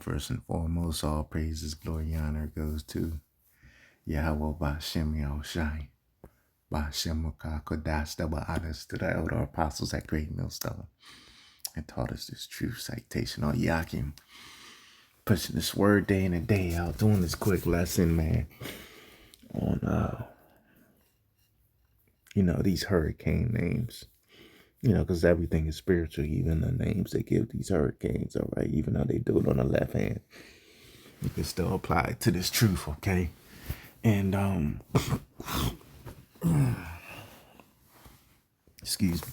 First and foremost, all praises, glory, honor goes to Yahweh Bashem Yahushai. Bashem Kodash, double honors to the elder apostles at Great Millstone and taught us this truth citation on Yakim. Pushing this word day in and day out, doing this quick lesson, man, on these hurricane names. Because everything is spiritual, even the names they give these hurricanes, all right? Even though they do it on the left hand, you can still apply it to this truth, okay? And, excuse me.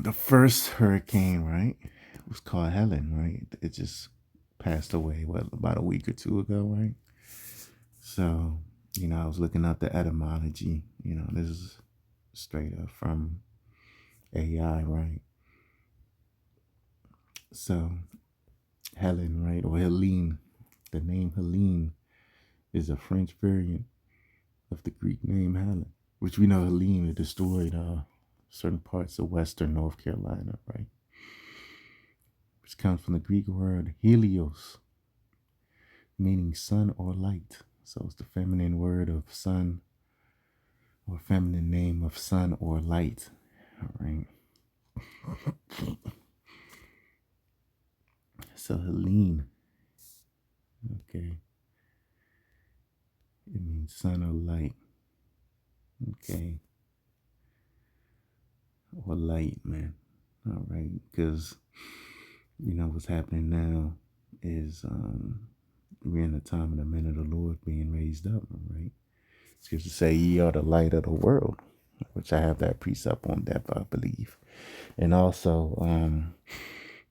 The first hurricane, right, was called Helene, right? It just passed away, about a week or two ago, right? So, I was looking up the etymology. This is straight up from AI, right? So, Helen, right, or Helene, the name Helene is a French variant of the Greek name Helen, which we know Helene destroyed certain parts of Western North Carolina, right? Which comes from the Greek word helios, meaning sun or light. So it's the feminine word of sun, or feminine name of sun or light, all right? So Helene, okay, it means sun or light, okay, or light, man, all right, because what's happening now is we're in the time of the men of the Lord being raised up, right? Scripture say, ye are the light of the world, which I have that precept on depth, I believe. And also,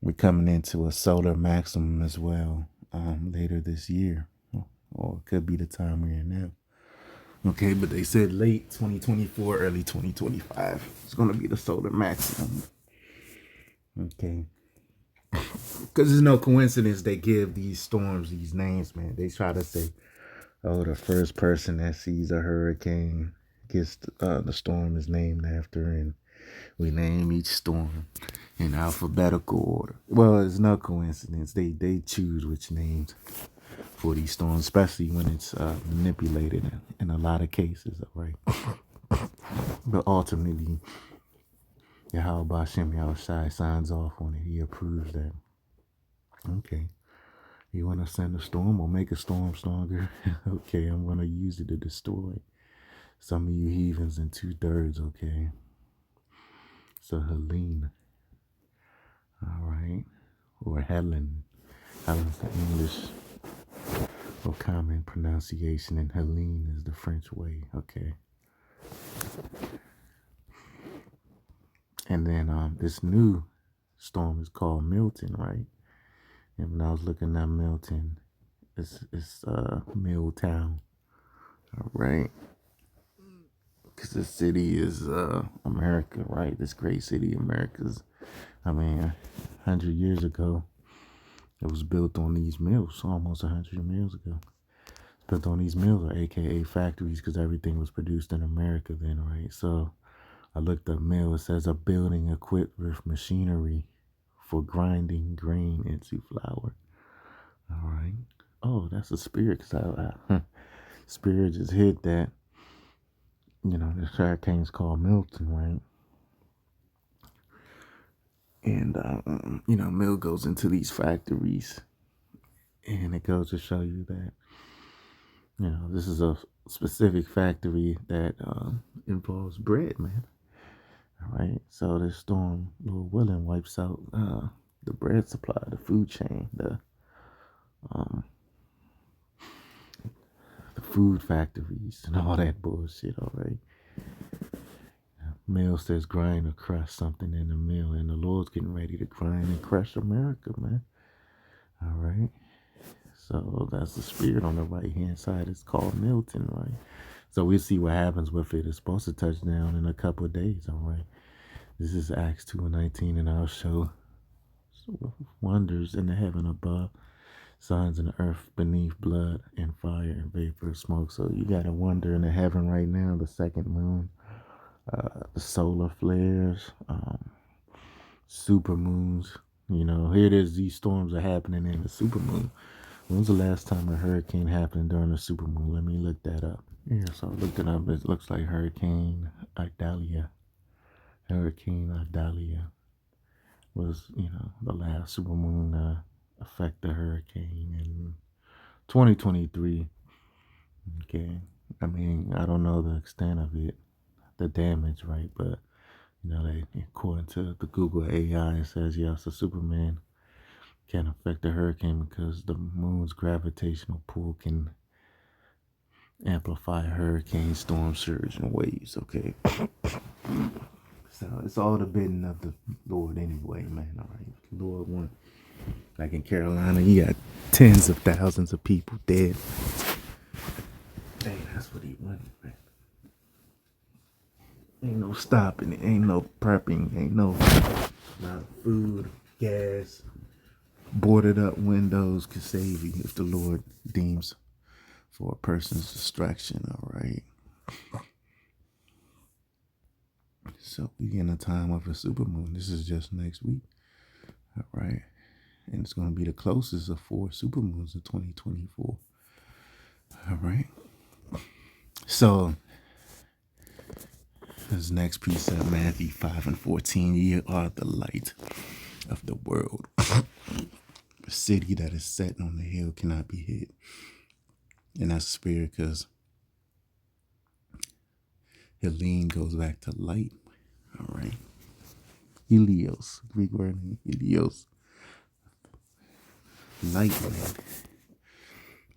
we're coming into a solar maximum as well later this year, or it could be the time we're in now. Okay, but they said late 2024, early 2025. It's going to be the solar maximum. Okay. Because it's no coincidence they give these storms these names, man. They try to say, oh, the first person that sees a hurricane gets the storm is named after, and we name each storm in alphabetical order. Well, it's no coincidence. They choose which names for these storms, especially when it's manipulated in a lot of cases, all right? But ultimately, Yahweh Bashem Yahushai signs off on it. He approves that. Okay. You want to send a storm or make a storm stronger? Okay, I'm going to use it to destroy some of you heathens in 2/3, okay? So Helene, all right, or Helen. Helen's the English or common pronunciation, and Helene is the French way, okay? And then this new storm is called Milton, right? And when I was looking at Milton, it's Milltown, all right? Because the city is America, right? This great city, America's. 100 years ago, it was built on these mills, almost 100 years ago. Built on these mills, or AKA factories, because everything was produced in America then, right? So I looked up mill. It says a building equipped with machinery for grinding grain into flour. All right. Oh, that's a spirit, because spirit just hit that. This hurricane's called Milton, right? And, mill goes into these factories, and it goes to show you that, this is a specific factory that involves bread, man. All right. So this storm, Lord willing, wipes out the bread supply, the food chain, the food factories, and all that bullshit, all right? Mill says grind or crush something in the mill, and the Lord's getting ready to grind and crush America, man. All right. So that's the spirit on the right hand side. It's called Milton, right? So we'll see what happens with it. It's supposed to touch down in a couple of days, all right? This is Acts 2:19, and I'll show wonders in the heaven above, signs in the earth beneath, blood and fire and vapor of smoke. So you got a wonder in the heaven right now, the second moon, the solar flares, super moons, Here it is. These storms are happening in the supermoon. When's the last time a hurricane happened during the supermoon? Let me look that up. Yeah, so I looked it up. It looks like Idalia. Hurricane Idalia was, the last supermoon affect the hurricane in 2023. Okay. I mean, I don't know the extent of it, the damage, right? But, according to the Google AI, it says, yes, the Superman can affect the hurricane because the moon's gravitational pull can amplify hurricane storm surge and waves. Okay. So it's all the bidding of the Lord anyway, man. All right. The Lord won. Like in Carolina, you got tens of thousands of people dead. Hey, that's what he wanted, man. Ain't no stopping it. Ain't no prepping. Ain't no amount of food, gas, boarded up windows could save you if the Lord deems for a person's distraction. All right. So we in a time of a supermoon. This is just next week. All right. And it's going to be the closest of 4 supermoons in 2024. All right. So this next precept, Matthew 5:14, ye are the light of the world. A city that is set on the hill cannot be hid. And that's the spirit because Helene goes back to light. All right. Helios, Greek word Helios. Light, man.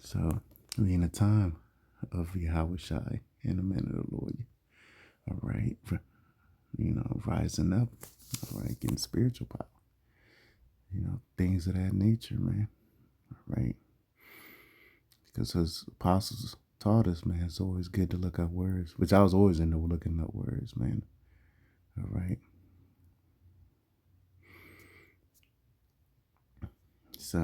So we in a time of Yahweh Shai and the men of the Lord. All right. Rising up. All right. Getting spiritual power. Things of that nature, man. All right. Because his apostles taught us, man, it's always good to look up words, which I was always into looking up words, man. All right. So,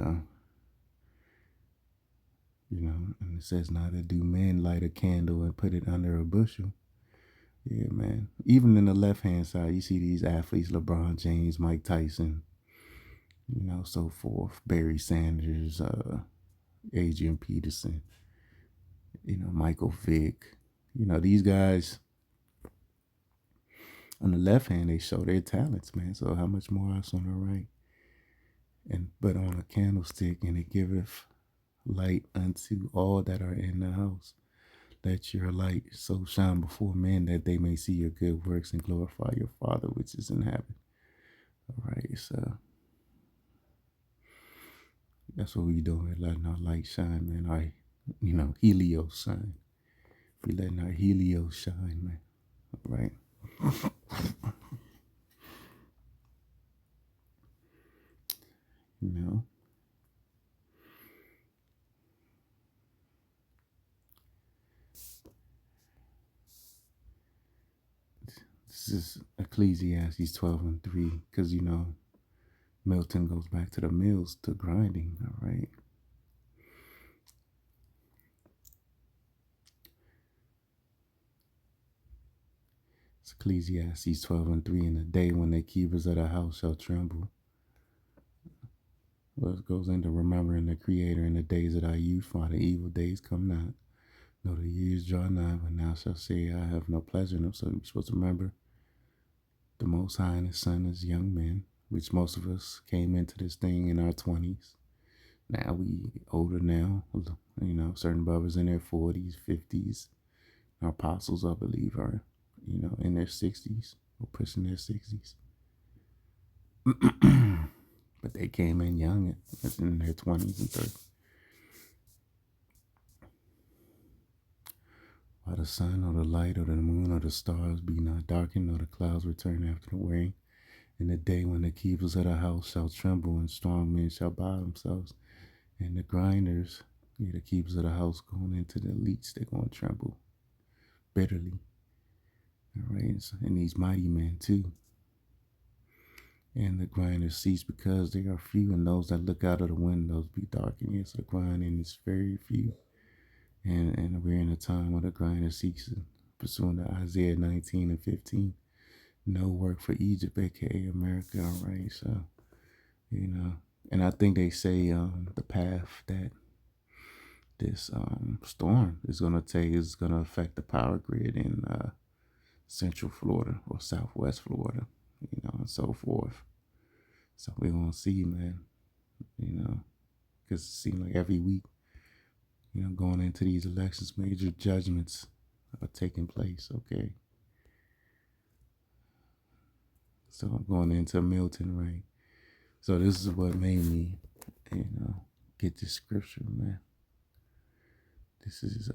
and it says not to do men light a candle and put it under a bushel. Yeah, man. Even in the left-hand side, you see these athletes, LeBron James, Mike Tyson, so forth, Barry Sanders, Adrian Peterson, Michael Vick. These guys on the left hand, they show their talents, man. So how much more us on the right? But on a candlestick, and it giveth light unto all that are in the house. Let your light so shine before men that they may see your good works and glorify your Father which is in heaven. All right, so that's what we doing, letting our light shine, man. Our, Helios shine. We letting our Helios shine, man. All right. This is Ecclesiastes 12:3, because Milton goes back to the mills, to grinding. All right. It's Ecclesiastes 12:3. In the day when the keepers of the house shall tremble. Well, it goes into remembering the Creator in the days of thy youth, for the evil days come not. No, the years draw nigh, when thou shalt say, I have no pleasure in them. So you're supposed to remember the Most High and His Son as young men, which most of us came into this thing in our 20s. Now we older now, certain brothers in their 40s, 50s. Our apostles, I believe, are, in their 60s or pushing their 60s. But they came in young, in their 20s and 30s. While the sun or the light or the moon or the stars be not darkened, nor the clouds return after the rain, in the day when the keepers of the house shall tremble, and strong men shall bow themselves, and the grinders, the keepers of the house going into the leaks, they're going to tremble bitterly. All right, and these mighty men too. And the grinders cease because they are few, and those that look out of the windows be darkened. Yes, the grinding is very few. And we're in a time where the grinder ceases, pursuing to Isaiah 19:15. No work for Egypt, aka America. All right, so you know. And I think they say the path that this storm is gonna take is gonna affect the power grid in Central Florida or Southwest Florida, and so forth. So we're gonna see, man. Because it seems like every week, going into these elections, major judgments are taking place. Okay, so I'm going into Milton, right? So this is what made me, get this scripture, man. This is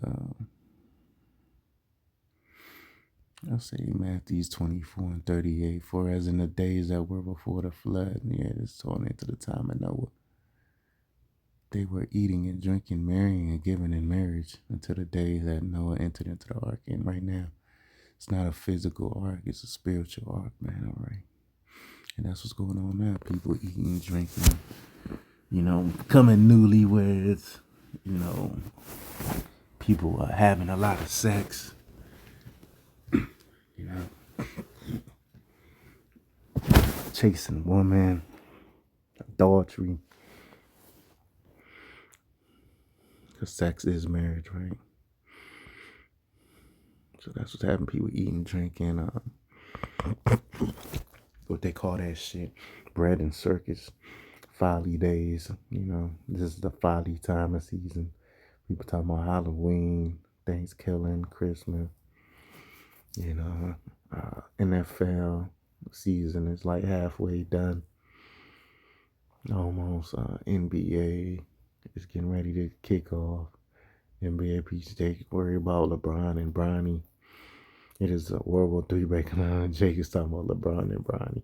I'll say Matthew 24:38. For as in the days that were before the flood, it's torn into the time of Noah. They were eating and drinking, marrying and giving in marriage until the day that Noah entered into the ark. And right now, it's not a physical ark, it's a spiritual ark, man. All right. And that's what's going on now. People eating, drinking, becoming newlyweds, people are having a lot of sex, chasing women, adultery. Because sex is marriage, right? So that's what's happening. People eating, drinking, what they call that shit, bread and circus, folly days. This is the folly time of season. People talking about Halloween, Thanksgiving, Christmas. NFL season is like halfway done. Almost. NBA is getting ready to kick off. NBA piece Jake worry about LeBron and Bronny. It is a World War III breaking out. Jake is talking about LeBron and Bronny.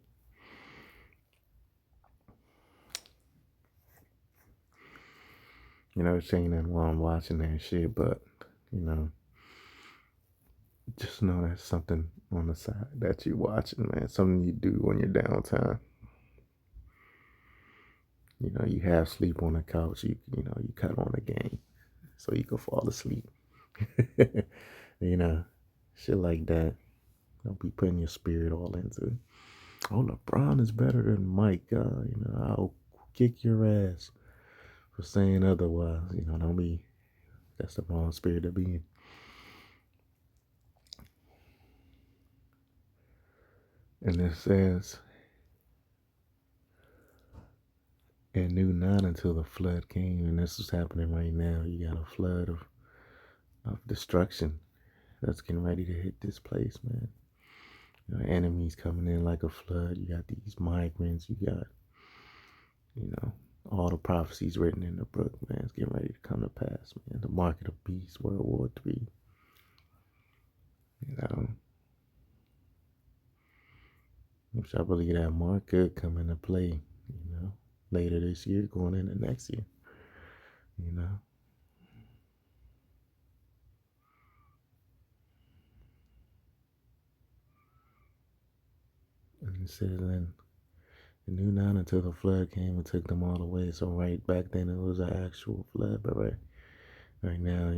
It ain't nothing wrong watching that shit, but just know that's something on the side that you watching, man. Something you do when you're downtime. You have sleep on the couch. You cut on a game so you can fall asleep. Shit like that. Don't be putting your spirit all into it. Oh, LeBron is better than Mike. I'll kick your ass for saying otherwise. Don't be. That's the wrong spirit to be in. And it says, and knew not until the flood came. And this is happening right now. You got a flood of destruction that's getting ready to hit this place, man. Enemies coming in like a flood. You got these migrants. You got, all the prophecies written in the book, man. It's getting ready to come to pass, man. The market of beasts, World War III. Which I believe that mark could come into play, later this year, going into next year, And it says, and it knew not until the flood came and took them all away. So right back then it was an actual flood, but right now,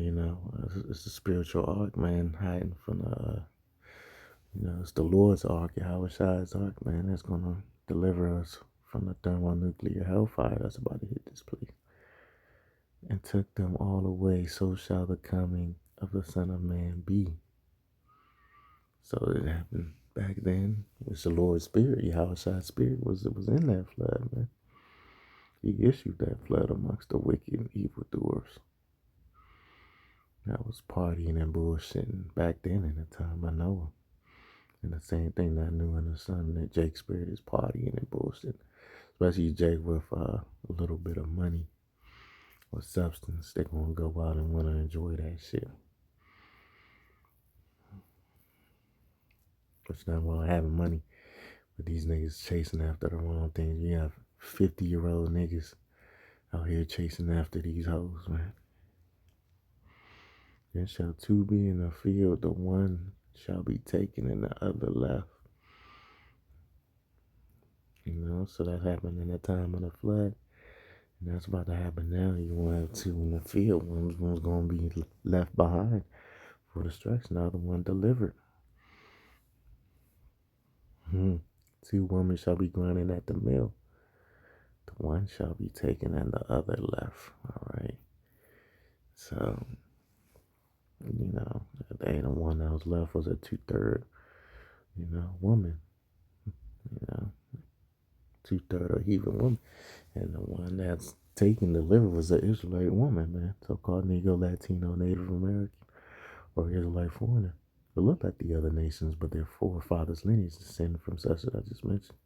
it's a spiritual ark, man, hiding from it's the Lord's ark, Yahweh's ark, man, that's gonna deliver us from the thermonuclear hellfire that's about to hit this place. And took them all away, so shall the coming of the Son of Man be. So it happened back then. It's the Lord's Spirit, Yahweh's Spirit was in that flood, man. He issued that flood amongst the wicked and evildoers. That was partying and bullshitting back then in the time of Noah. And the same thing that New in the Sun, that Jake's spirit is partying and bullshit. Especially Jake with a little bit of money or substance. They're going to go out and want to enjoy that shit. It's not wrong having money, but these niggas chasing after the wrong things. You have 50-year-old niggas out here chasing after these hoes, man. Then shall two be in the field, the one shall be taken and the other left. So that happened in the time of the flood. And that's about to happen now. You won't have two in the field. One's going to be left behind for destruction. The other one delivered. Two women shall be grinding at the mill. The one shall be taken and the other left. All right. So, the one that was left was a 2/3, woman, you know, 2/3 or heathen woman. And the one that's taken delivered was an Israelite woman, man. So-called Negro, Latino, Native American, or Israelite foreigner. They look like the other nations, but their forefathers' lineage descended from such that I just mentioned.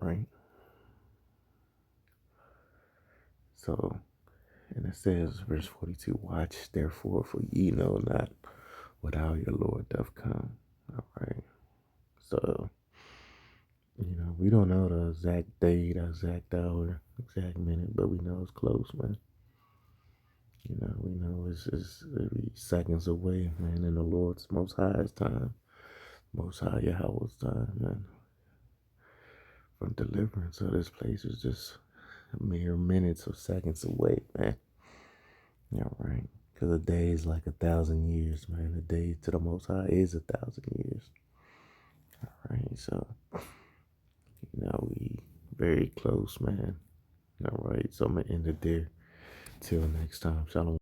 Right? So, and it says, verse 42, watch therefore, for ye know not what hour your Lord doth come. All right. So, we don't know the exact day, the exact hour, exact minute, but we know it's close, man. We know it's maybe seconds away, man, in the Lord's most highest time, most high Yahweh's time, man. From deliverance of this place is just mere minutes or seconds away, man. Yeah, right. Because a day is like 1,000 years, man. A day to the Most High is 1,000 years. All right, so we very close, man. All right, so I'm gonna end it there. Till next time, shalom.